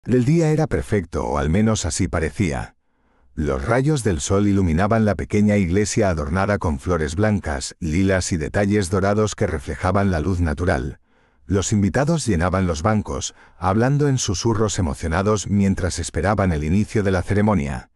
El día era perfecto, o al menos así parecía. Los rayos del sol iluminaban la pequeña iglesia adornada con flores blancas, lilas y detalles dorados que reflejaban la luz natural. Los invitados llenaban los bancos, hablando en susurros emocionados mientras esperaban el inicio de la ceremonia.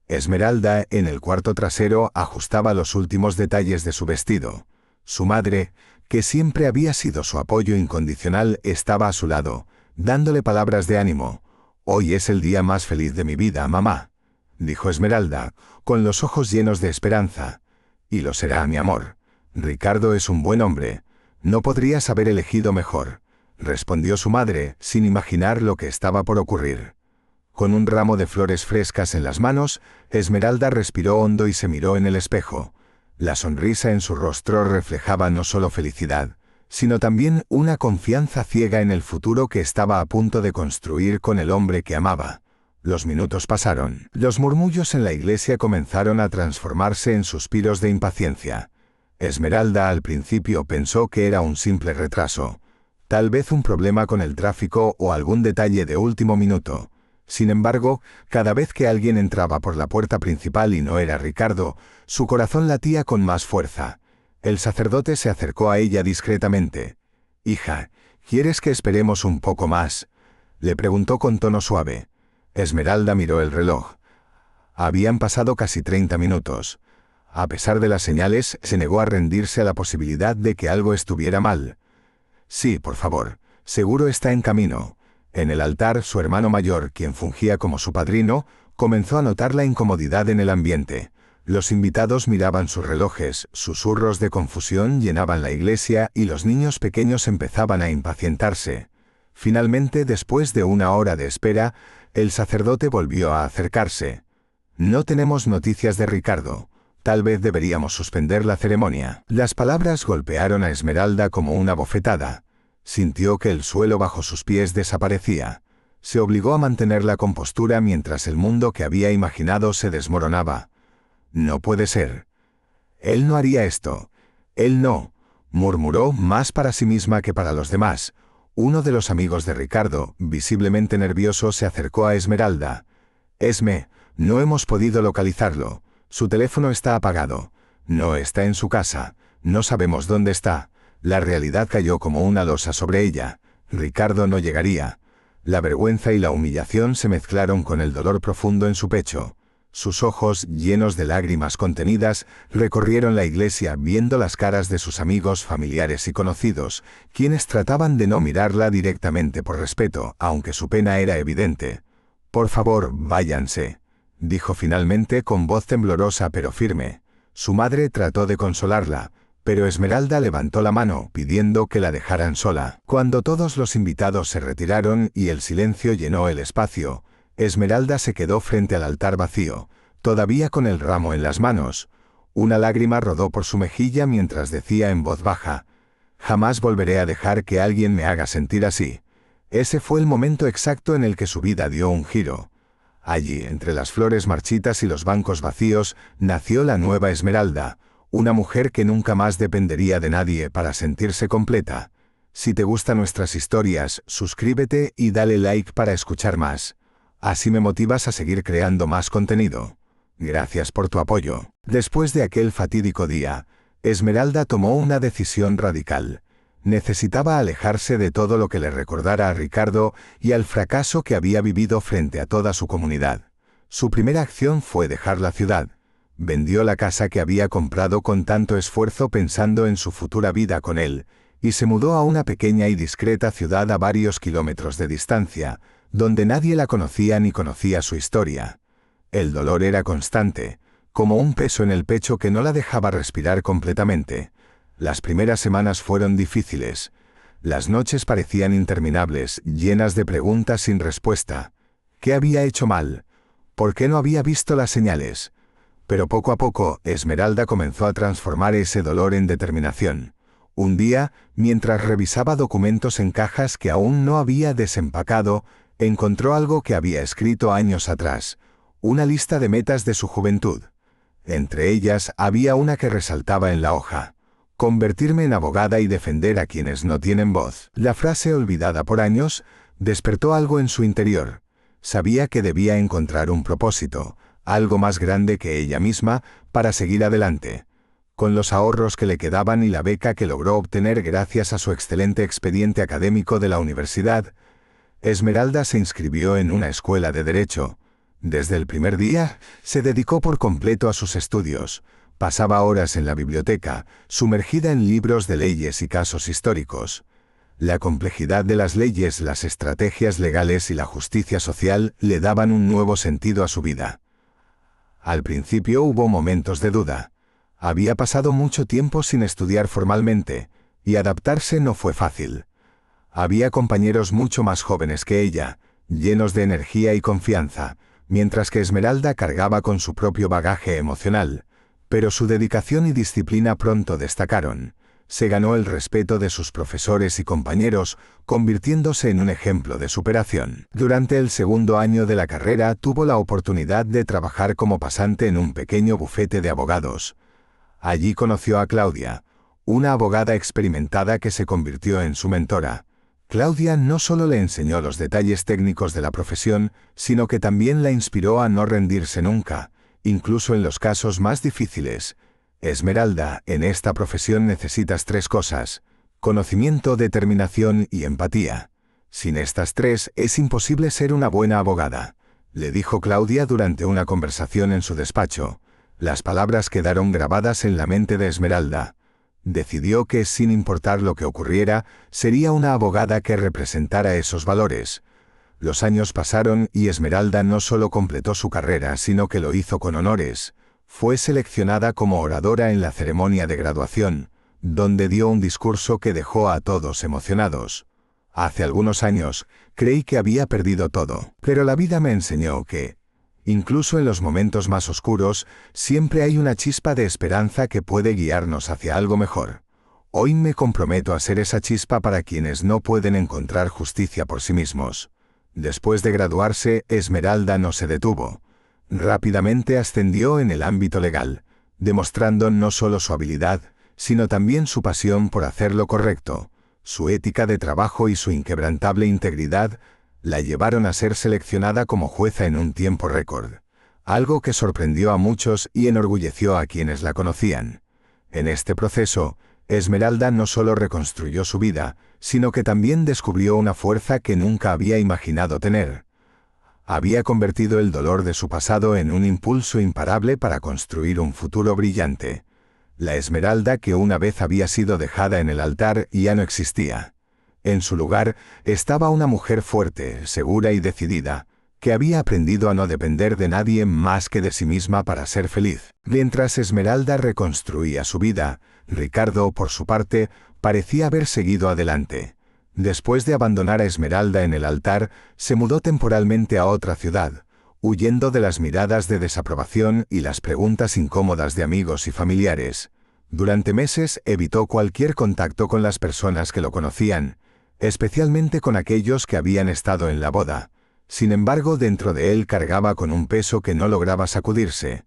Esmeralda, en el cuarto trasero, ajustaba los últimos detalles de su vestido. Su madre, que siempre había sido su apoyo incondicional, estaba a su lado, dándole palabras de ánimo. «Hoy es el día más feliz de mi vida, mamá», dijo Esmeralda, con los ojos llenos de esperanza. «Y lo será, mi amor. Ricardo es un buen hombre. No podrías haber elegido mejor», respondió su madre, sin imaginar lo que estaba por ocurrir. Con un ramo de flores frescas en las manos, Esmeralda respiró hondo y se miró en el espejo. La sonrisa en su rostro reflejaba no solo felicidad, sino también una confianza ciega en el futuro que estaba a punto de construir con el hombre que amaba. Los minutos pasaron. Los murmullos en la iglesia comenzaron a transformarse en suspiros de impaciencia. Esmeralda al principio pensó que era un simple retraso, tal vez un problema con el tráfico o algún detalle de último minuto. Sin embargo, cada vez que alguien entraba por la puerta principal y no era Ricardo, su corazón latía con más fuerza. El sacerdote se acercó a ella discretamente. «Hija, ¿quieres que esperemos un poco más?», le preguntó con tono suave. Esmeralda miró el reloj. Habían pasado casi 30 minutos. A pesar de las señales, se negó a rendirse a la posibilidad de que algo estuviera mal. «Sí, por favor, seguro está en camino». En el altar, su hermano mayor, quien fungía como su padrino, comenzó a notar la incomodidad en el ambiente. Los invitados miraban sus relojes, susurros de confusión llenaban la iglesia y los niños pequeños empezaban a impacientarse. Finalmente, después de una hora de espera, el sacerdote volvió a acercarse. «No tenemos noticias de Ricardo. Tal vez deberíamos suspender la ceremonia». Las palabras golpearon a Esmeralda como una bofetada. Sintió que el suelo bajo sus pies desaparecía. Se obligó a mantener la compostura mientras el mundo que había imaginado se desmoronaba. «No puede ser. Él no haría esto. Él no», murmuró más para sí misma que para los demás. Uno de los amigos de Ricardo, visiblemente nervioso, se acercó a Esmeralda. «Esme, no hemos podido localizarlo. Su teléfono está apagado. No está en su casa. No sabemos dónde está». La realidad cayó como una losa sobre ella. Ricardo no llegaría. La vergüenza y la humillación se mezclaron con el dolor profundo en su pecho. Sus ojos, llenos de lágrimas contenidas, recorrieron la iglesia viendo las caras de sus amigos, familiares y conocidos, quienes trataban de no mirarla directamente por respeto, aunque su pena era evidente. «Por favor, váyanse», dijo finalmente con voz temblorosa pero firme. Su madre trató de consolarla, pero Esmeralda levantó la mano, pidiendo que la dejaran sola. Cuando todos los invitados se retiraron y el silencio llenó el espacio, Esmeralda se quedó frente al altar vacío, todavía con el ramo en las manos. Una lágrima rodó por su mejilla mientras decía en voz baja: «Jamás volveré a dejar que alguien me haga sentir así». Ese fue el momento exacto en el que su vida dio un giro. Allí, entre las flores marchitas y los bancos vacíos, nació la nueva Esmeralda, una mujer que nunca más dependería de nadie para sentirse completa. Si te gustan nuestras historias, suscríbete y dale like para escuchar más. Así me motivas a seguir creando más contenido. Gracias por tu apoyo. Después de aquel fatídico día, Esmeralda tomó una decisión radical. Necesitaba alejarse de todo lo que le recordara a Ricardo y al fracaso que había vivido frente a toda su comunidad. Su primera acción fue dejar la ciudad. Vendió la casa que había comprado con tanto esfuerzo pensando en su futura vida con él, y se mudó a una pequeña y discreta ciudad a varios kilómetros de distancia, donde nadie la conocía ni conocía su historia. El dolor era constante, como un peso en el pecho que no la dejaba respirar completamente. Las primeras semanas fueron difíciles. Las noches parecían interminables, llenas de preguntas sin respuesta. ¿Qué había hecho mal? ¿Por qué no había visto las señales? Pero poco a poco, Esmeralda comenzó a transformar ese dolor en determinación. Un día, mientras revisaba documentos en cajas que aún no había desempacado, encontró algo que había escrito años atrás, una lista de metas de su juventud. Entre ellas había una que resaltaba en la hoja: convertirme en abogada y defender a quienes no tienen voz. La frase, olvidada por años, despertó algo en su interior. Sabía que debía encontrar un propósito, algo más grande que ella misma, para seguir adelante. Con los ahorros que le quedaban y la beca que logró obtener gracias a su excelente expediente académico de la universidad, Esmeralda se inscribió en una escuela de Derecho. Desde el primer día, se dedicó por completo a sus estudios. Pasaba horas en la biblioteca, sumergida en libros de leyes y casos históricos. La complejidad de las leyes, las estrategias legales y la justicia social le daban un nuevo sentido a su vida. Al principio hubo momentos de duda. Había pasado mucho tiempo sin estudiar formalmente, y adaptarse no fue fácil. Había compañeros mucho más jóvenes que ella, llenos de energía y confianza, mientras que Esmeralda cargaba con su propio bagaje emocional, pero su dedicación y disciplina pronto destacaron. Se ganó el respeto de sus profesores y compañeros, convirtiéndose en un ejemplo de superación. Durante el segundo año de la carrera tuvo la oportunidad de trabajar como pasante en un pequeño bufete de abogados. Allí conoció a Claudia, una abogada experimentada que se convirtió en su mentora. Claudia no solo le enseñó los detalles técnicos de la profesión, sino que también la inspiró a no rendirse nunca, incluso en los casos más difíciles. Esmeralda, en esta profesión necesitas 3 cosas: conocimiento, determinación y empatía. Sin estas 3 es imposible ser una buena abogada, le dijo Claudia durante una conversación en su despacho. Las palabras quedaron grabadas en la mente de Esmeralda. Decidió que, sin importar lo que ocurriera, sería una abogada que representara esos valores. Los años pasaron y Esmeralda no solo completó su carrera, sino que lo hizo con honores. Fue seleccionada como oradora en la ceremonia de graduación, donde dio un discurso que dejó a todos emocionados. Hace algunos años, creí que había perdido todo, pero la vida me enseñó que, incluso en los momentos más oscuros, siempre hay una chispa de esperanza que puede guiarnos hacia algo mejor. Hoy me comprometo a ser esa chispa para quienes no pueden encontrar justicia por sí mismos. Después de graduarse, Esmeralda no se detuvo. Rápidamente ascendió en el ámbito legal, demostrando no solo su habilidad, sino también su pasión por hacer lo correcto. Su ética de trabajo y su inquebrantable integridad la llevaron a ser seleccionada como jueza en un tiempo récord, algo que sorprendió a muchos y enorgulleció a quienes la conocían. En este proceso, Esmeralda no solo reconstruyó su vida, sino que también descubrió una fuerza que nunca había imaginado tener. Había convertido el dolor de su pasado en un impulso imparable para construir un futuro brillante. La Esmeralda que una vez había sido dejada en el altar ya no existía. En su lugar estaba una mujer fuerte, segura y decidida, que había aprendido a no depender de nadie más que de sí misma para ser feliz. Mientras Esmeralda reconstruía su vida, Ricardo, por su parte, parecía haber seguido adelante. Después de abandonar a Esmeralda en el altar, se mudó temporalmente a otra ciudad, huyendo de las miradas de desaprobación y las preguntas incómodas de amigos y familiares. Durante meses evitó cualquier contacto con las personas que lo conocían, especialmente con aquellos que habían estado en la boda. Sin embargo, dentro de él cargaba con un peso que no lograba sacudirse: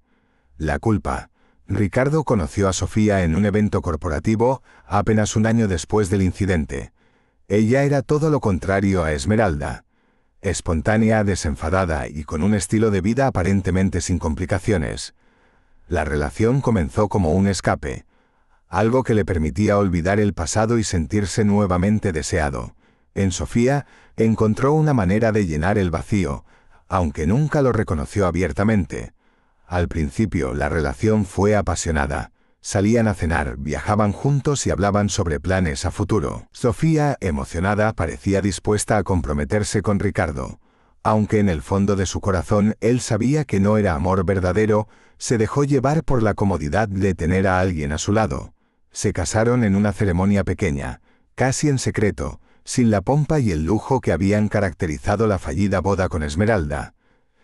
la culpa. Ricardo conoció a Sofía en un evento corporativo, apenas un año después del incidente. Ella era todo lo contrario a Esmeralda. Espontánea, desenfadada y con un estilo de vida aparentemente sin complicaciones. La relación comenzó como un escape, algo que le permitía olvidar el pasado y sentirse nuevamente deseado. En Sofía, encontró una manera de llenar el vacío, aunque nunca lo reconoció abiertamente. Al principio, la relación fue apasionada. Salían a cenar, viajaban juntos y hablaban sobre planes a futuro. Sofía, emocionada, parecía dispuesta a comprometerse con Ricardo. Aunque en el fondo de su corazón él sabía que no era amor verdadero, se dejó llevar por la comodidad de tener a alguien a su lado. Se casaron en una ceremonia pequeña, casi en secreto, sin la pompa y el lujo que habían caracterizado la fallida boda con Esmeralda.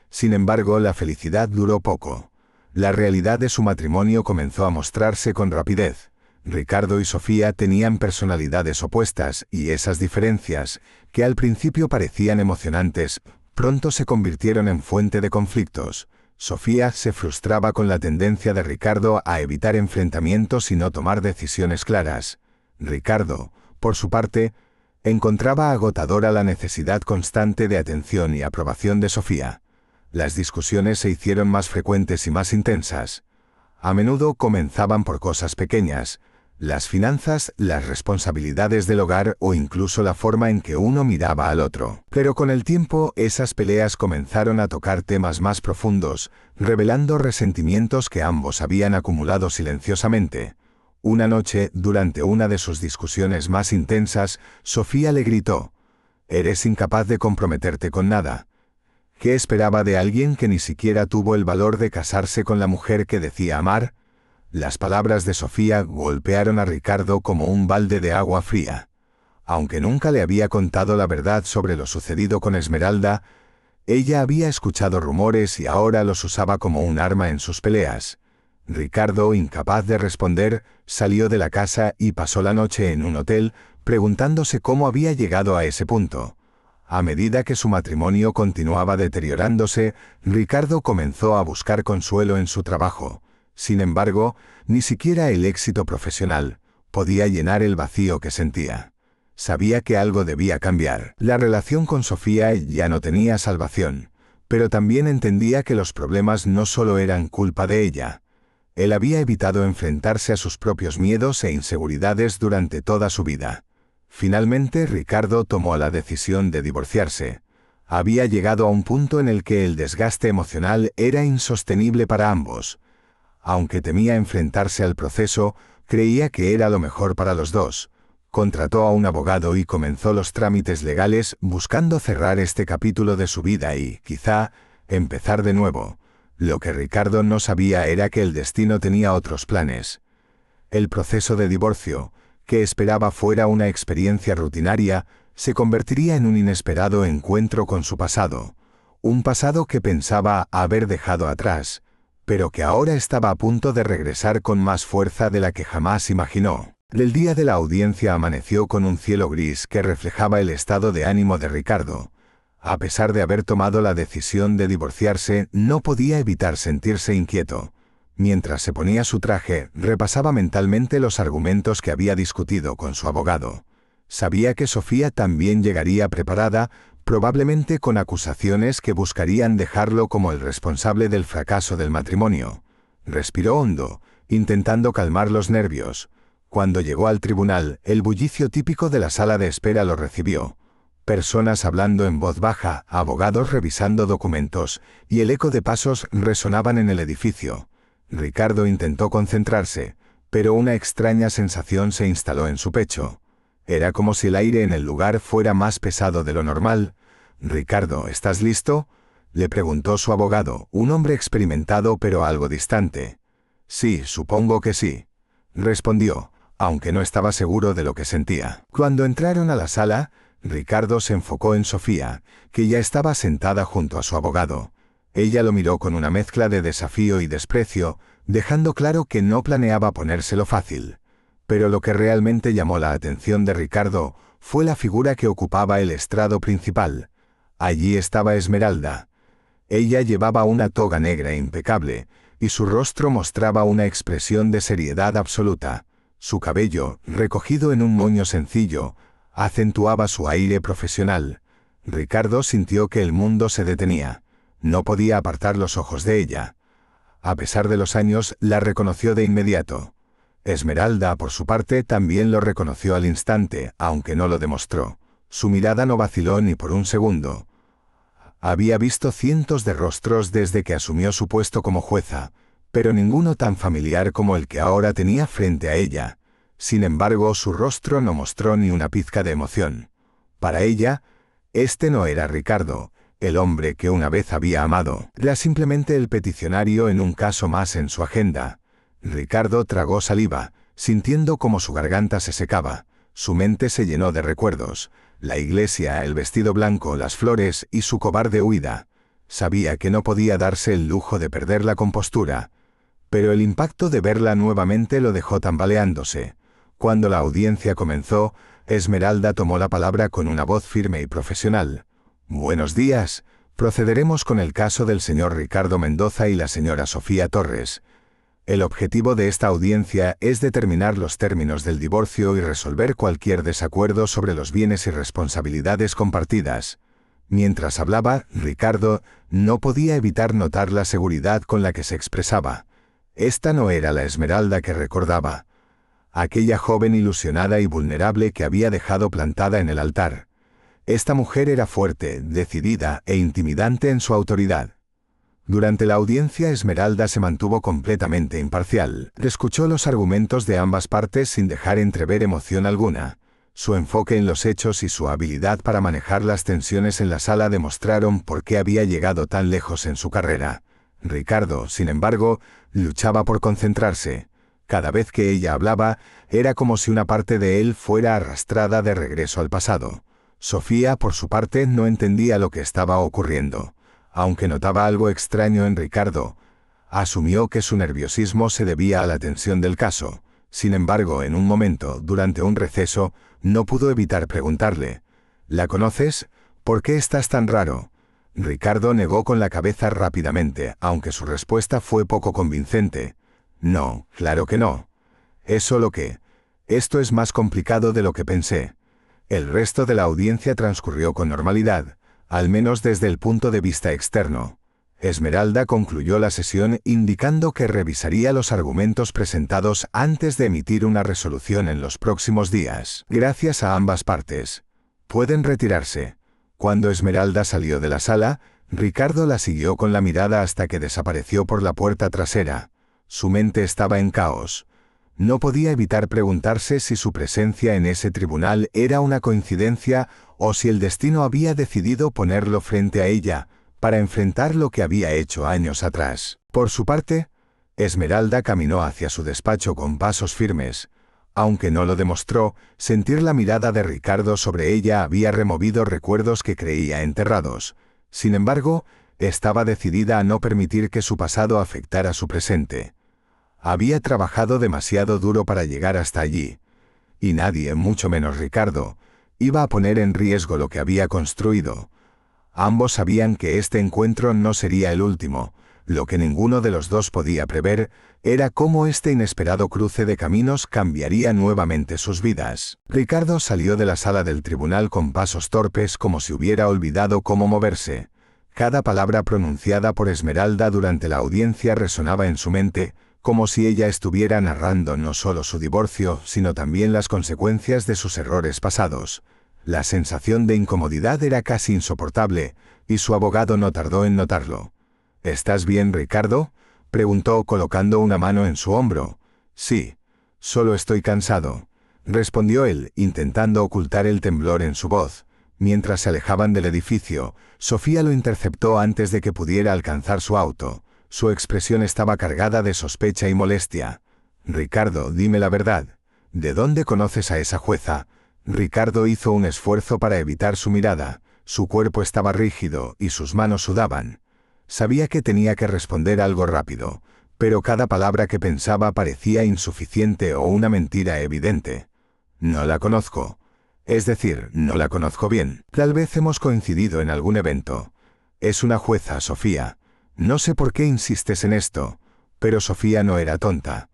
Sin embargo, la felicidad duró poco. La realidad de su matrimonio comenzó a mostrarse con rapidez. Ricardo y Sofía tenían personalidades opuestas y esas diferencias, que al principio parecían emocionantes, pronto se convirtieron en fuente de conflictos. Sofía se frustraba con la tendencia de Ricardo a evitar enfrentamientos y no tomar decisiones claras. Ricardo, por su parte, Encontraba agotadora la necesidad constante de atención y aprobación de Sofía. Las discusiones se hicieron más frecuentes y más intensas. A menudo comenzaban por cosas pequeñas, las finanzas, las responsabilidades del hogar o incluso la forma en que uno miraba al otro. Pero con el tiempo, esas peleas comenzaron a tocar temas más profundos, revelando resentimientos que ambos habían acumulado silenciosamente. Una noche, durante una de sus discusiones más intensas, Sofía le gritó: «Eres incapaz de comprometerte con nada». ¿Qué esperaba de alguien que ni siquiera tuvo el valor de casarse con la mujer que decía amar? Las palabras de Sofía golpearon a Ricardo como un balde de agua fría. Aunque nunca le había contado la verdad sobre lo sucedido con Esmeralda, ella había escuchado rumores y ahora los usaba como un arma en sus peleas. Ricardo, incapaz de responder, salió de la casa y pasó la noche en un hotel, preguntándose cómo había llegado a ese punto. A medida que su matrimonio continuaba deteriorándose, Ricardo comenzó a buscar consuelo en su trabajo. Sin embargo, ni siquiera el éxito profesional podía llenar el vacío que sentía. Sabía que algo debía cambiar. La relación con Sofía ya no tenía salvación, pero también entendía que los problemas no solo eran culpa de ella. Él había evitado enfrentarse a sus propios miedos e inseguridades durante toda su vida. Finalmente, Ricardo tomó la decisión de divorciarse. Había llegado a un punto en el que el desgaste emocional era insostenible para ambos. Aunque temía enfrentarse al proceso, creía que era lo mejor para los dos. Contrató a un abogado y comenzó los trámites legales buscando cerrar este capítulo de su vida y, quizá, empezar de nuevo. Lo que Ricardo no sabía era que el destino tenía otros planes. El proceso de divorcio, que esperaba fuera una experiencia rutinaria, se convertiría en un inesperado encuentro con su pasado. Un pasado que pensaba haber dejado atrás, pero que ahora estaba a punto de regresar con más fuerza de la que jamás imaginó. El día de la audiencia amaneció con un cielo gris que reflejaba el estado de ánimo de Ricardo. A pesar de haber tomado la decisión de divorciarse, no podía evitar sentirse inquieto. Mientras se ponía su traje, repasaba mentalmente los argumentos que había discutido con su abogado. Sabía que Sofía también llegaría preparada, probablemente con acusaciones que buscarían dejarlo como el responsable del fracaso del matrimonio. Respiró hondo, intentando calmar los nervios. Cuando llegó al tribunal, el bullicio típico de la sala de espera lo recibió. Personas hablando en voz baja, abogados revisando documentos, y el eco de pasos resonaban en el edificio. Ricardo intentó concentrarse, pero una extraña sensación se instaló en su pecho. Era como si el aire en el lugar fuera más pesado de lo normal. «Ricardo, ¿estás listo?», le preguntó su abogado, un hombre experimentado pero algo distante. «Sí, supongo que sí», respondió, aunque no estaba seguro de lo que sentía. Cuando entraron a la sala, Ricardo se enfocó en Sofía, que ya estaba sentada junto a su abogado. Ella lo miró con una mezcla de desafío y desprecio, dejando claro que no planeaba ponérselo fácil. Pero lo que realmente llamó la atención de Ricardo fue la figura que ocupaba el estrado principal. Allí estaba Esmeralda. Ella llevaba una toga negra impecable, y su rostro mostraba una expresión de seriedad absoluta. Su cabello, recogido en un moño sencillo, acentuaba su aire profesional. Ricardo sintió que el mundo se detenía. No podía apartar los ojos de ella. A pesar de los años, la reconoció de inmediato. Esmeralda, por su parte, también lo reconoció al instante, aunque no lo demostró. Su mirada no vaciló ni por un segundo. Había visto cientos de rostros desde que asumió su puesto como jueza, pero ninguno tan familiar como el que ahora tenía frente a ella. Sin embargo, su rostro no mostró ni una pizca de emoción. Para ella, este no era Ricardo, el hombre que una vez había amado. Era simplemente el peticionario en un caso más en su agenda. Ricardo tragó saliva, sintiendo como su garganta se secaba. Su mente se llenó de recuerdos. La iglesia, el vestido blanco, las flores y su cobarde huida. Sabía que no podía darse el lujo de perder la compostura. Pero el impacto de verla nuevamente lo dejó tambaleándose. Cuando la audiencia comenzó, Esmeralda tomó la palabra con una voz firme y profesional. «Buenos días. Procederemos con el caso del señor Ricardo Mendoza y la señora Sofía Torres. El objetivo de esta audiencia es determinar los términos del divorcio y resolver cualquier desacuerdo sobre los bienes y responsabilidades compartidas. Mientras hablaba, Ricardo no podía evitar notar la seguridad con la que se expresaba. Esta no era la Esmeralda que recordaba. Aquella joven ilusionada y vulnerable que había dejado plantada en el altar. Esta mujer era fuerte, decidida e intimidante en su autoridad. Durante la audiencia, Esmeralda se mantuvo completamente imparcial. Escuchó los argumentos de ambas partes sin dejar entrever emoción alguna. Su enfoque en los hechos y su habilidad para manejar las tensiones en la sala demostraron por qué había llegado tan lejos en su carrera. Ricardo, sin embargo, luchaba por concentrarse. Cada vez que ella hablaba, era como si una parte de él fuera arrastrada de regreso al pasado. Sofía, por su parte, no entendía lo que estaba ocurriendo. Aunque notaba algo extraño en Ricardo, asumió que su nerviosismo se debía a la tensión del caso. Sin embargo, en un momento, durante un receso, no pudo evitar preguntarle: ¿La conoces? ¿Por qué estás tan raro? Ricardo negó con la cabeza rápidamente, aunque su respuesta fue poco convincente. No, claro que no. Es solo que... Esto es más complicado de lo que pensé. El resto de la audiencia transcurrió con normalidad, al menos desde el punto de vista externo. Esmeralda concluyó la sesión indicando que revisaría los argumentos presentados antes de emitir una resolución en los próximos días. Gracias a ambas partes. Pueden retirarse. Cuando Esmeralda salió de la sala, Ricardo la siguió con la mirada hasta que desapareció por la puerta trasera. Su mente estaba en caos. No podía evitar preguntarse si su presencia en ese tribunal era una coincidencia o si el destino había decidido ponerlo frente a ella para enfrentar lo que había hecho años atrás. Por su parte, Esmeralda caminó hacia su despacho con pasos firmes. Aunque no lo demostró, sentir la mirada de Ricardo sobre ella había removido recuerdos que creía enterrados. Sin embargo, estaba decidida a no permitir que su pasado afectara su presente. Había trabajado demasiado duro para llegar hasta allí, y nadie, mucho menos Ricardo, iba a poner en riesgo lo que había construido. Ambos sabían que este encuentro no sería el último. Lo que ninguno de los dos podía prever era cómo este inesperado cruce de caminos cambiaría nuevamente sus vidas. Ricardo salió de la sala del tribunal con pasos torpes, como si hubiera olvidado cómo moverse. Cada palabra pronunciada por Esmeralda durante la audiencia resonaba en su mente, como si ella estuviera narrando no solo su divorcio, sino también las consecuencias de sus errores pasados. La sensación de incomodidad era casi insoportable, y su abogado no tardó en notarlo. ¿Estás bien, Ricardo?, preguntó colocando una mano en su hombro. Sí, solo estoy cansado, respondió él, intentando ocultar el temblor en su voz. Mientras se alejaban del edificio, Sofía lo interceptó antes de que pudiera alcanzar su auto. Su expresión estaba cargada de sospecha y molestia. Ricardo, dime la verdad. ¿De dónde conoces a esa jueza? Ricardo hizo un esfuerzo para evitar su mirada. Su cuerpo estaba rígido y sus manos sudaban. Sabía que tenía que responder algo rápido, pero cada palabra que pensaba parecía insuficiente o una mentira evidente. No la conozco. Es decir, no la conozco bien. Tal vez hemos coincidido en algún evento. Es una jueza, Sofía. No sé por qué insistes en esto, pero Sofía no era tonta.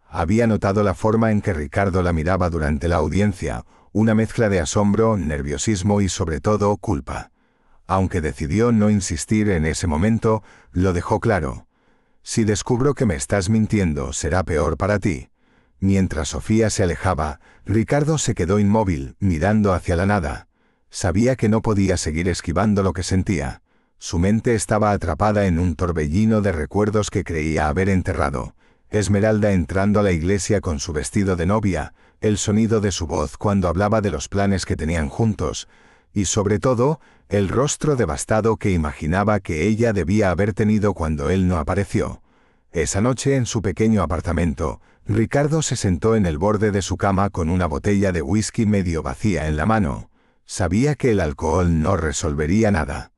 Había notado la forma en que Ricardo la miraba durante la audiencia, una mezcla de asombro, nerviosismo y sobre todo culpa. Aunque decidió no insistir en ese momento, lo dejó claro. Si descubro que me estás mintiendo, será peor para ti. Mientras Sofía se alejaba, Ricardo se quedó inmóvil, mirando hacia la nada. Sabía que no podía seguir esquivando lo que sentía. Su mente estaba atrapada en un torbellino de recuerdos que creía haber enterrado. Esmeralda entrando a la iglesia con su vestido de novia, el sonido de su voz cuando hablaba de los planes que tenían juntos, y sobre todo, el rostro devastado que imaginaba que ella debía haber tenido cuando él no apareció. Esa noche en su pequeño apartamento, Ricardo se sentó en el borde de su cama con una botella de whisky medio vacía en la mano. Sabía que el alcohol no resolvería nada,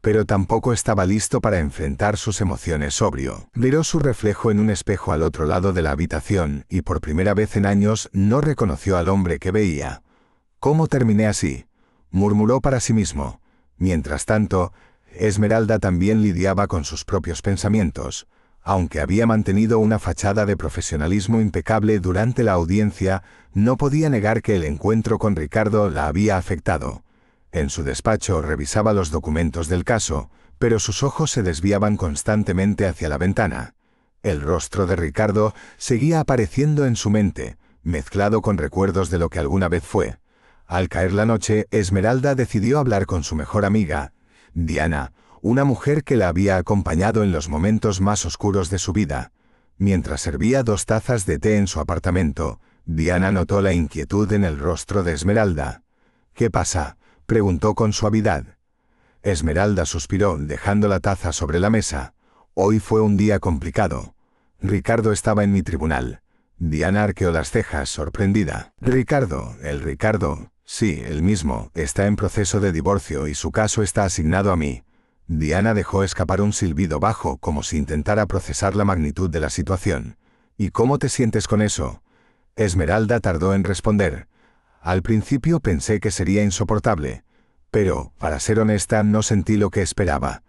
pero tampoco estaba listo para enfrentar sus emociones sobrio. Miró su reflejo en un espejo al otro lado de la habitación y por primera vez en años no reconoció al hombre que veía. ¿Cómo terminé así?, murmuró para sí mismo. Mientras tanto, Esmeralda también lidiaba con sus propios pensamientos. Aunque había mantenido una fachada de profesionalismo impecable durante la audiencia, no podía negar que el encuentro con Ricardo la había afectado. En su despacho revisaba los documentos del caso, pero sus ojos se desviaban constantemente hacia la ventana. El rostro de Ricardo seguía apareciendo en su mente, mezclado con recuerdos de lo que alguna vez fue. Al caer la noche, Esmeralda decidió hablar con su mejor amiga, Diana, una mujer que la había acompañado en los momentos más oscuros de su vida. Mientras servía 2 tazas de té en su apartamento, Diana notó la inquietud en el rostro de Esmeralda. «¿Qué pasa?», preguntó con suavidad. Esmeralda suspiró, dejando la taza sobre la mesa. «Hoy fue un día complicado. Ricardo estaba en mi tribunal». Diana arqueó las cejas, sorprendida. «Ricardo, el Ricardo, sí, el mismo, está en proceso de divorcio y su caso está asignado a mí». Diana dejó escapar un silbido bajo, como si intentara procesar la magnitud de la situación. «¿Y cómo te sientes con eso?». Esmeralda tardó en responder. «Al principio pensé que sería insoportable, pero, para ser honesta, no sentí lo que esperaba.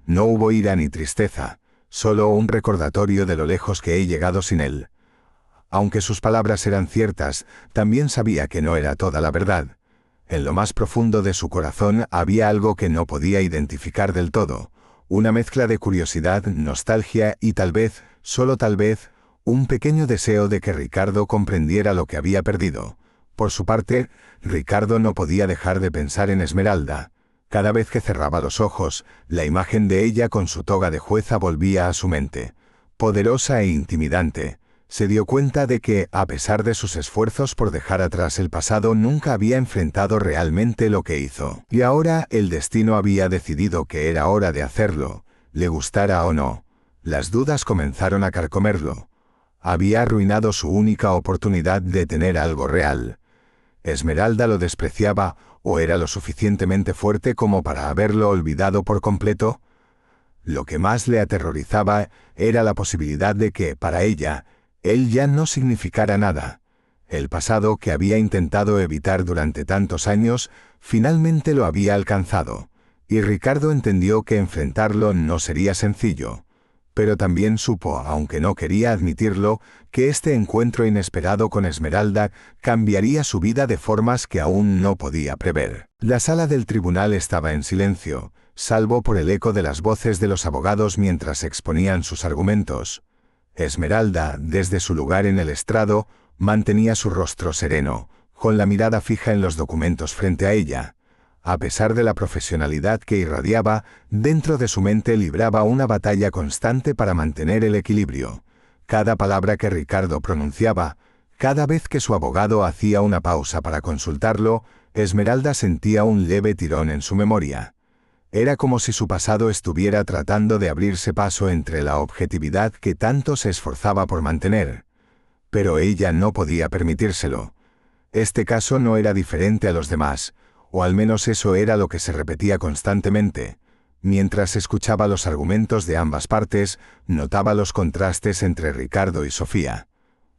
No hubo ira ni tristeza, solo un recordatorio de lo lejos que he llegado sin él». Aunque sus palabras eran ciertas, también sabía que no era toda la verdad. En lo más profundo de su corazón había algo que no podía identificar del todo, una mezcla de curiosidad, nostalgia y tal vez, solo tal vez, un pequeño deseo de que Ricardo comprendiera lo que había perdido. Por su parte, Ricardo no podía dejar de pensar en Esmeralda. Cada vez que cerraba los ojos, la imagen de ella con su toga de jueza volvía a su mente. Poderosa e intimidante. Se dio cuenta de que, a pesar de sus esfuerzos por dejar atrás el pasado, nunca había enfrentado realmente lo que hizo. Y ahora el destino había decidido que era hora de hacerlo, le gustara o no. Las dudas comenzaron a carcomerlo. Había arruinado su única oportunidad de tener algo real. ¿Esmeralda lo despreciaba o era lo suficientemente fuerte como para haberlo olvidado por completo? Lo que más le aterrorizaba era la posibilidad de que, para ella, él ya no significara nada. El pasado que había intentado evitar durante tantos años, finalmente lo había alcanzado, y Ricardo entendió que enfrentarlo no sería sencillo. Pero también supo, aunque no quería admitirlo, que este encuentro inesperado con Esmeralda cambiaría su vida de formas que aún no podía prever. La sala del tribunal estaba en silencio, salvo por el eco de las voces de los abogados mientras exponían sus argumentos. Esmeralda, desde su lugar en el estrado, mantenía su rostro sereno, con la mirada fija en los documentos frente a ella. A pesar de la profesionalidad que irradiaba, dentro de su mente libraba una batalla constante para mantener el equilibrio. Cada palabra que Ricardo pronunciaba, cada vez que su abogado hacía una pausa para consultarlo, Esmeralda sentía un leve tirón en su memoria. Era como si su pasado estuviera tratando de abrirse paso entre la objetividad que tanto se esforzaba por mantener. Pero ella no podía permitírselo. Este caso no era diferente a los demás, o al menos eso era lo que se repetía constantemente. Mientras escuchaba los argumentos de ambas partes, notaba los contrastes entre Ricardo y Sofía.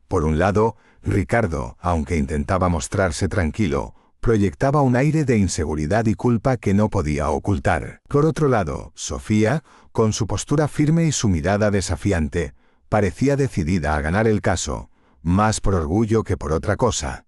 Por un lado, Ricardo, aunque intentaba mostrarse tranquilo, proyectaba un aire de inseguridad y culpa que no podía ocultar. Por otro lado, Sofía, con su postura firme y su mirada desafiante, parecía decidida a ganar el caso, más por orgullo que por otra cosa.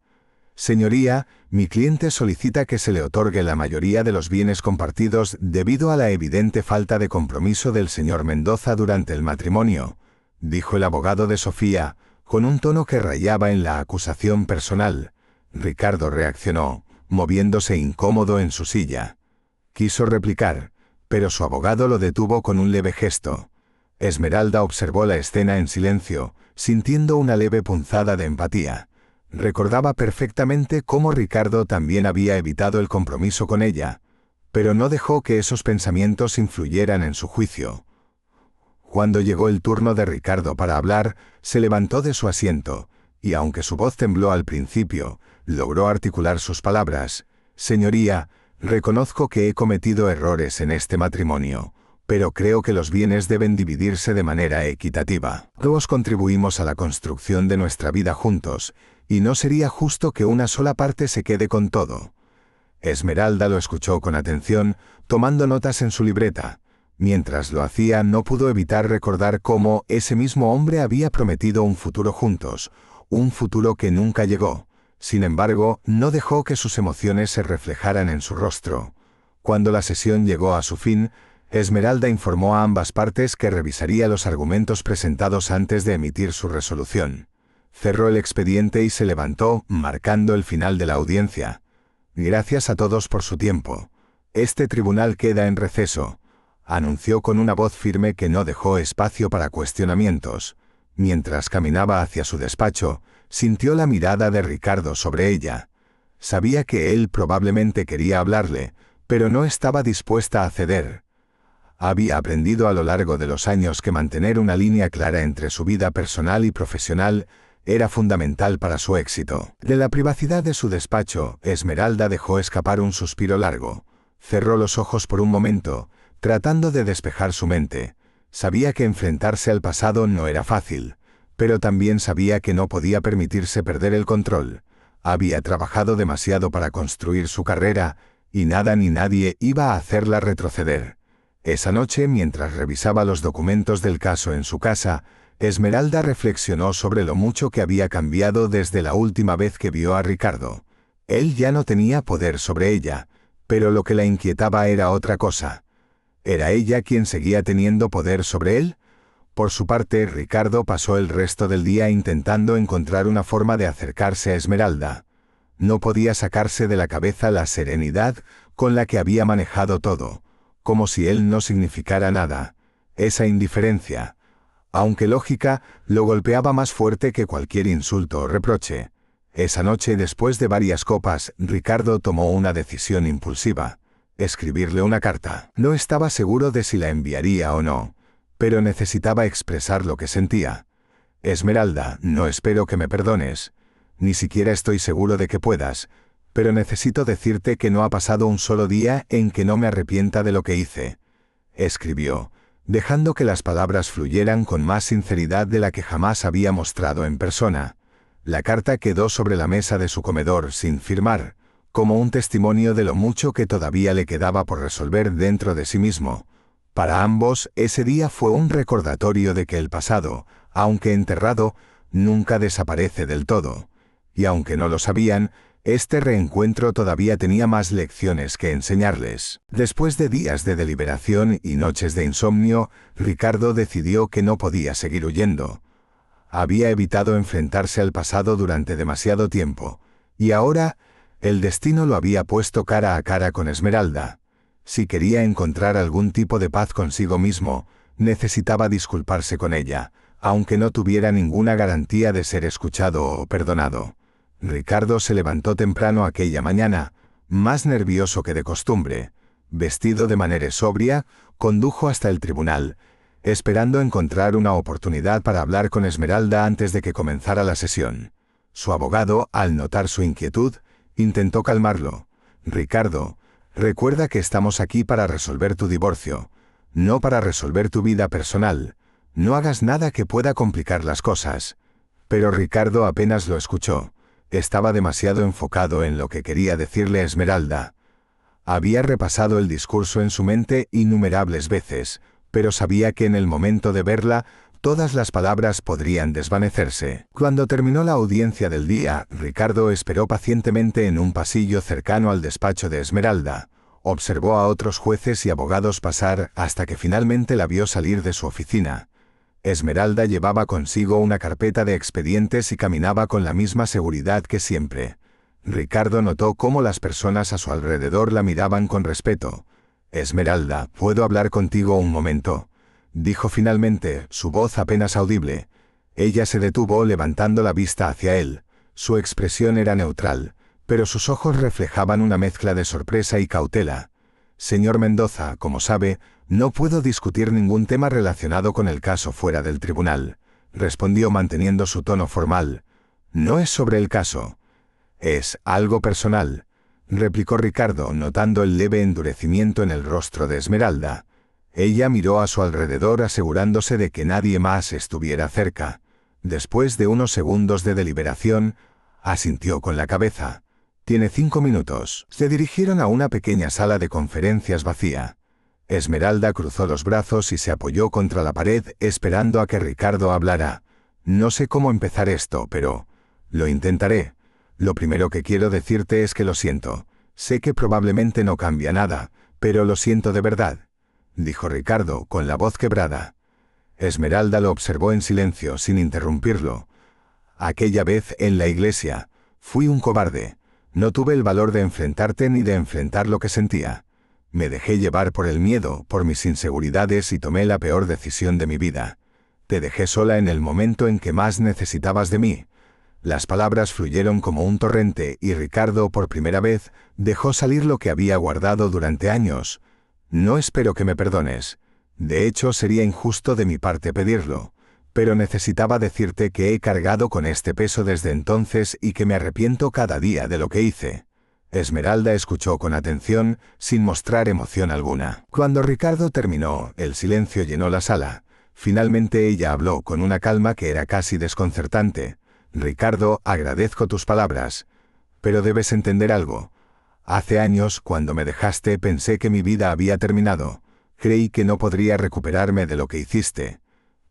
«Señoría, mi cliente solicita que se le otorgue la mayoría de los bienes compartidos debido a la evidente falta de compromiso del señor Mendoza durante el matrimonio», dijo el abogado de Sofía, con un tono que rayaba en la acusación personal. Ricardo reaccionó, moviéndose incómodo en su silla. Quiso replicar, pero su abogado lo detuvo con un leve gesto. Esmeralda observó la escena en silencio, sintiendo una leve punzada de empatía. Recordaba perfectamente cómo Ricardo también había evitado el compromiso con ella, pero no dejó que esos pensamientos influyeran en su juicio. Cuando llegó el turno de Ricardo para hablar, se levantó de su asiento, y aunque su voz tembló al principio, logró articular sus palabras. «Señoría, reconozco que he cometido errores en este matrimonio, pero creo que los bienes deben dividirse de manera equitativa. Todos contribuimos a la construcción de nuestra vida juntos, y no sería justo que una sola parte se quede con todo». Esmeralda lo escuchó con atención, tomando notas en su libreta. Mientras lo hacía, no pudo evitar recordar cómo ese mismo hombre había prometido un futuro juntos, un futuro que nunca llegó. Sin embargo, no dejó que sus emociones se reflejaran en su rostro. Cuando la sesión llegó a su fin, Esmeralda informó a ambas partes que revisaría los argumentos presentados antes de emitir su resolución. Cerró el expediente y se levantó, marcando el final de la audiencia. «Gracias a todos por su tiempo. Este tribunal queda en receso», anunció con una voz firme que no dejó espacio para cuestionamientos. Mientras caminaba hacia su despacho, sintió la mirada de Ricardo sobre ella. Sabía que él probablemente quería hablarle, pero no estaba dispuesta a ceder. Había aprendido a lo largo de los años que mantener una línea clara entre su vida personal y profesional era fundamental para su éxito. De la privacidad de su despacho, Esmeralda dejó escapar un suspiro largo. Cerró los ojos por un momento, tratando de despejar su mente. Sabía que enfrentarse al pasado no era fácil, pero también sabía que no podía permitirse perder el control. Había trabajado demasiado para construir su carrera, y nada ni nadie iba a hacerla retroceder. Esa noche, mientras revisaba los documentos del caso en su casa, Esmeralda reflexionó sobre lo mucho que había cambiado desde la última vez que vio a Ricardo. Él ya no tenía poder sobre ella, pero lo que la inquietaba era otra cosa. ¿Era ella quien seguía teniendo poder sobre él? Por su parte, Ricardo pasó el resto del día intentando encontrar una forma de acercarse a Esmeralda. No podía sacarse de la cabeza la serenidad con la que había manejado todo, como si él no significara nada. Esa indiferencia, aunque lógica, lo golpeaba más fuerte que cualquier insulto o reproche. Esa noche, después de varias copas, Ricardo tomó una decisión impulsiva: escribirle una carta. No estaba seguro de si la enviaría o no, pero necesitaba expresar lo que sentía. «Esmeralda, no espero que me perdones. Ni siquiera estoy seguro de que puedas, pero necesito decirte que no ha pasado un solo día en que no me arrepienta de lo que hice», escribió, dejando que las palabras fluyeran con más sinceridad de la que jamás había mostrado en persona. La carta quedó sobre la mesa de su comedor sin firmar, como un testimonio de lo mucho que todavía le quedaba por resolver dentro de sí mismo. Para ambos, ese día fue un recordatorio de que el pasado, aunque enterrado, nunca desaparece del todo. Y aunque no lo sabían, este reencuentro todavía tenía más lecciones que enseñarles. Después de días de deliberación y noches de insomnio, Ricardo decidió que no podía seguir huyendo. Había evitado enfrentarse al pasado durante demasiado tiempo, y ahora el destino lo había puesto cara a cara con Esmeralda. Si quería encontrar algún tipo de paz consigo mismo, necesitaba disculparse con ella, aunque no tuviera ninguna garantía de ser escuchado o perdonado. Ricardo se levantó temprano aquella mañana, más nervioso que de costumbre. Vestido de manera sobria, condujo hasta el tribunal, esperando encontrar una oportunidad para hablar con Esmeralda antes de que comenzara la sesión. Su abogado, al notar su inquietud, intentó calmarlo. «Ricardo, recuerda que estamos aquí para resolver tu divorcio, no para resolver tu vida personal. No hagas nada que pueda complicar las cosas». Pero Ricardo apenas lo escuchó. Estaba demasiado enfocado en lo que quería decirle Esmeralda. Había repasado el discurso en su mente innumerables veces, pero sabía que en el momento de verla, todas las palabras podrían desvanecerse. Cuando terminó la audiencia del día, Ricardo esperó pacientemente en un pasillo cercano al despacho de Esmeralda. Observó a otros jueces y abogados pasar hasta que finalmente la vio salir de su oficina. Esmeralda llevaba consigo una carpeta de expedientes y caminaba con la misma seguridad que siempre. Ricardo notó cómo las personas a su alrededor la miraban con respeto. «Esmeralda, ¿puedo hablar contigo un momento?», dijo finalmente, su voz apenas audible. Ella se detuvo levantando la vista hacia él. Su expresión era neutral, pero sus ojos reflejaban una mezcla de sorpresa y cautela. «Señor Mendoza, como sabe, no puedo discutir ningún tema relacionado con el caso fuera del tribunal», respondió manteniendo su tono formal. «No es sobre el caso. Es algo personal», replicó Ricardo, notando el leve endurecimiento en el rostro de Esmeralda. Ella miró a su alrededor asegurándose de que nadie más estuviera cerca. Después de unos segundos de deliberación, asintió con la cabeza. «Tiene 5 minutos». Se dirigieron a una pequeña sala de conferencias vacía. Esmeralda cruzó los brazos y se apoyó contra la pared esperando a que Ricardo hablara. No sé cómo empezar esto, pero lo intentaré. Lo primero que quiero decirte es que lo siento. Sé que probablemente no cambia nada, pero lo siento de verdad, dijo Ricardo con la voz quebrada. Esmeralda lo observó en silencio sin interrumpirlo. Aquella vez en la iglesia, fui un cobarde. No tuve el valor de enfrentarte ni de enfrentar lo que sentía. Me dejé llevar por el miedo, por mis inseguridades y tomé la peor decisión de mi vida. Te dejé sola en el momento en que más necesitabas de mí. Las palabras fluyeron como un torrente y Ricardo, por primera vez, dejó salir lo que había guardado durante años. No espero que me perdones. De hecho, sería injusto de mi parte pedirlo. Pero necesitaba decirte que he cargado con este peso desde entonces y que me arrepiento cada día de lo que hice. Esmeralda escuchó con atención, sin mostrar emoción alguna. Cuando Ricardo terminó, el silencio llenó la sala. Finalmente ella habló con una calma que era casi desconcertante. Ricardo, agradezco tus palabras. Pero debes entender algo. Hace años, cuando me dejaste, pensé que mi vida había terminado. Creí que no podría recuperarme de lo que hiciste.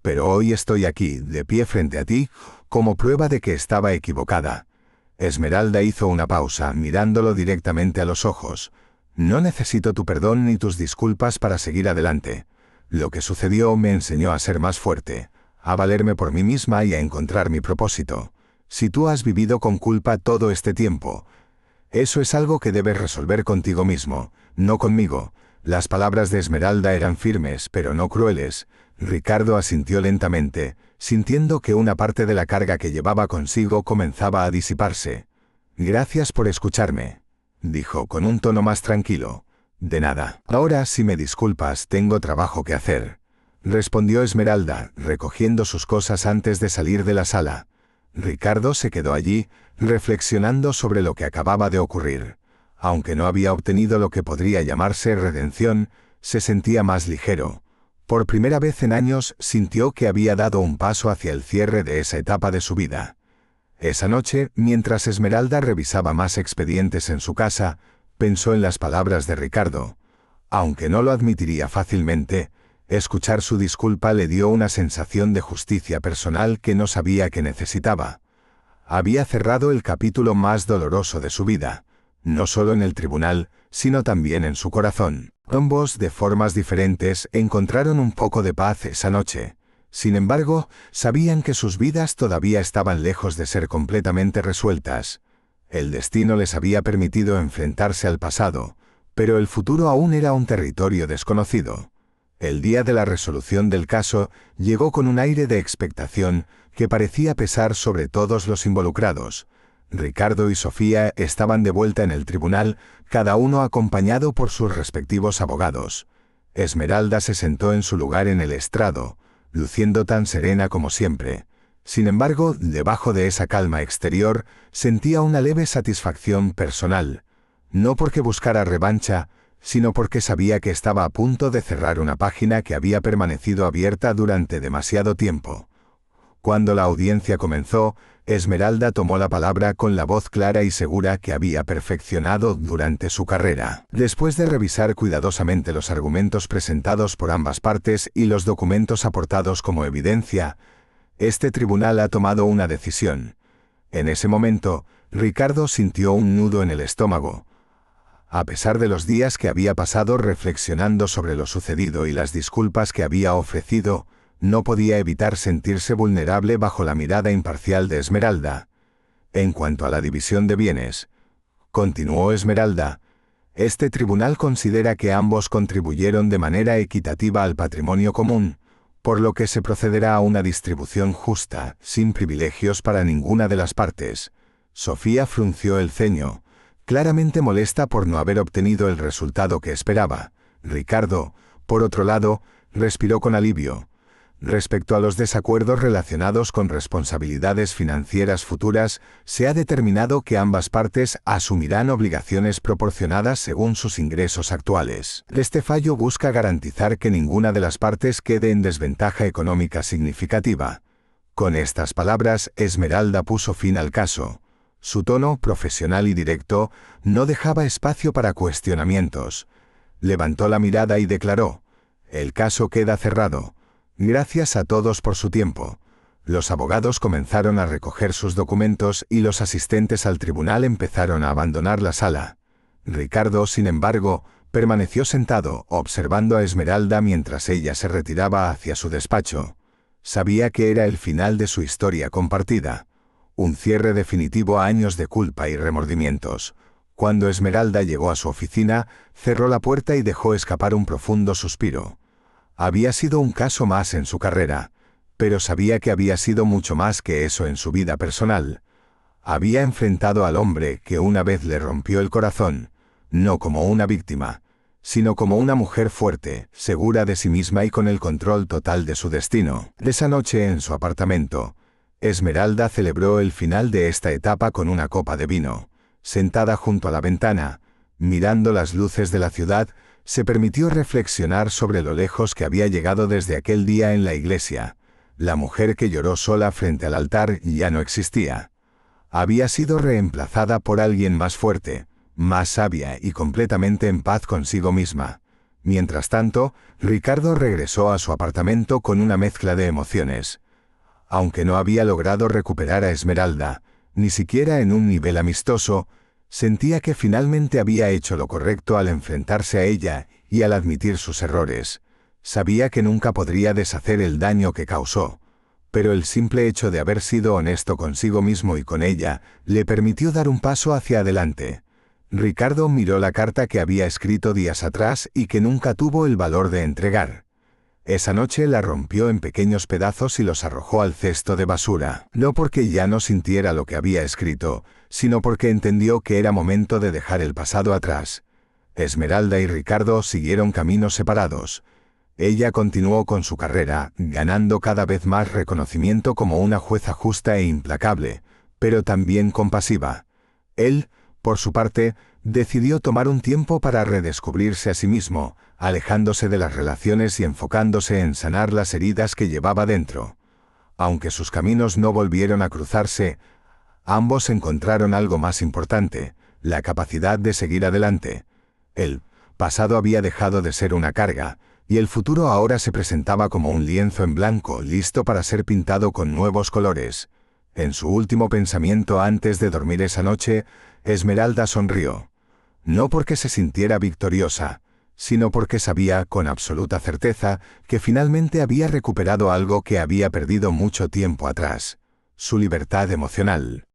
Pero hoy estoy aquí, de pie frente a ti, como prueba de que estaba equivocada. Esmeralda hizo una pausa, mirándolo directamente a los ojos. No necesito tu perdón ni tus disculpas para seguir adelante. Lo que sucedió me enseñó a ser más fuerte, a valerme por mí misma y a encontrar mi propósito. Si tú has vivido con culpa todo este tiempo, eso es algo que debes resolver contigo mismo, no conmigo. Las palabras de Esmeralda eran firmes, pero no crueles. Ricardo asintió lentamente, sintiendo que una parte de la carga que llevaba consigo comenzaba a disiparse. Gracias por escucharme, dijo con un tono más tranquilo. De nada. Ahora, si me disculpas, tengo trabajo que hacer, respondió Esmeralda, recogiendo sus cosas antes de salir de la sala. Ricardo se quedó allí, reflexionando sobre lo que acababa de ocurrir. Aunque no había obtenido lo que podría llamarse redención, se sentía más ligero. Por primera vez en años sintió que había dado un paso hacia el cierre de esa etapa de su vida. Esa noche, mientras Esmeralda revisaba más expedientes en su casa, pensó en las palabras de Ricardo. Aunque no lo admitiría fácilmente, escuchar su disculpa le dio una sensación de justicia personal que no sabía que necesitaba. Había cerrado el capítulo más doloroso de su vida, no solo en el tribunal, sino también en su corazón. Ambos, de formas diferentes, encontraron un poco de paz esa noche. Sin embargo, sabían que sus vidas todavía estaban lejos de ser completamente resueltas. El destino les había permitido enfrentarse al pasado, pero el futuro aún era un territorio desconocido. El día de la resolución del caso llegó con un aire de expectación que parecía pesar sobre todos los involucrados. Ricardo y Sofía estaban de vuelta en el tribunal, cada uno acompañado por sus respectivos abogados. Esmeralda se sentó en su lugar en el estrado, luciendo tan serena como siempre. Sin embargo, debajo de esa calma exterior, sentía una leve satisfacción personal. No porque buscara revancha, sino porque sabía que estaba a punto de cerrar una página que había permanecido abierta durante demasiado tiempo. Cuando la audiencia comenzó, Esmeralda tomó la palabra con la voz clara y segura que había perfeccionado durante su carrera. Después de revisar cuidadosamente los argumentos presentados por ambas partes y los documentos aportados como evidencia, este tribunal ha tomado una decisión. En ese momento, Ricardo sintió un nudo en el estómago. A pesar de los días que había pasado reflexionando sobre lo sucedido y las disculpas que había ofrecido, no podía evitar sentirse vulnerable bajo la mirada imparcial de Esmeralda. En cuanto a la división de bienes, continuó Esmeralda, este tribunal considera que ambos contribuyeron de manera equitativa al patrimonio común, por lo que se procederá a una distribución justa, sin privilegios para ninguna de las partes. Sofía frunció el ceño, claramente molesta por no haber obtenido el resultado que esperaba. Ricardo, por otro lado, respiró con alivio. Respecto a los desacuerdos relacionados con responsabilidades financieras futuras, se ha determinado que ambas partes asumirán obligaciones proporcionadas según sus ingresos actuales. Este fallo busca garantizar que ninguna de las partes quede en desventaja económica significativa. Con estas palabras, Esmeralda puso fin al caso. Su tono, profesional y directo, no dejaba espacio para cuestionamientos. Levantó la mirada y declaró: «El caso queda cerrado. Gracias a todos por su tiempo». Los abogados comenzaron a recoger sus documentos y los asistentes al tribunal empezaron a abandonar la sala. Ricardo, sin embargo, permaneció sentado, observando a Esmeralda mientras ella se retiraba hacia su despacho. Sabía que era el final de su historia compartida, un cierre definitivo a años de culpa y remordimientos. Cuando Esmeralda llegó a su oficina, cerró la puerta y dejó escapar un profundo suspiro. Había sido un caso más en su carrera, pero sabía que había sido mucho más que eso en su vida personal. Había enfrentado al hombre que una vez le rompió el corazón, no como una víctima, sino como una mujer fuerte, segura de sí misma y con el control total de su destino. Esa noche en su apartamento, Esmeralda celebró el final de esta etapa con una copa de vino. Sentada junto a la ventana, mirando las luces de la ciudad, se permitió reflexionar sobre lo lejos que había llegado desde aquel día en la iglesia. La mujer que lloró sola frente al altar ya no existía. Había sido reemplazada por alguien más fuerte, más sabia y completamente en paz consigo misma. Mientras tanto, Ricardo regresó a su apartamento con una mezcla de emociones. Aunque no había logrado recuperar a Esmeralda, ni siquiera en un nivel amistoso, sentía que finalmente había hecho lo correcto al enfrentarse a ella y al admitir sus errores. Sabía que nunca podría deshacer el daño que causó, pero el simple hecho de haber sido honesto consigo mismo y con ella le permitió dar un paso hacia adelante. Ricardo miró la carta que había escrito días atrás y que nunca tuvo el valor de entregar. Esa noche la rompió en pequeños pedazos y los arrojó al cesto de basura, no porque ya no sintiera lo que había escrito, sino porque entendió que era momento de dejar el pasado atrás. Esmeralda y Ricardo siguieron caminos separados. Ella continuó con su carrera, ganando cada vez más reconocimiento como una jueza justa e implacable, pero también compasiva. Él, por su parte, decidió tomar un tiempo para redescubrirse a sí mismo, alejándose de las relaciones y enfocándose en sanar las heridas que llevaba dentro. Aunque sus caminos no volvieron a cruzarse, ambos encontraron algo más importante: la capacidad de seguir adelante. El pasado había dejado de ser una carga, y el futuro ahora se presentaba como un lienzo en blanco, listo para ser pintado con nuevos colores. En su último pensamiento antes de dormir esa noche, Esmeralda sonrió. No porque se sintiera victoriosa, sino porque sabía con absoluta certeza que finalmente había recuperado algo que había perdido mucho tiempo atrás: su libertad emocional.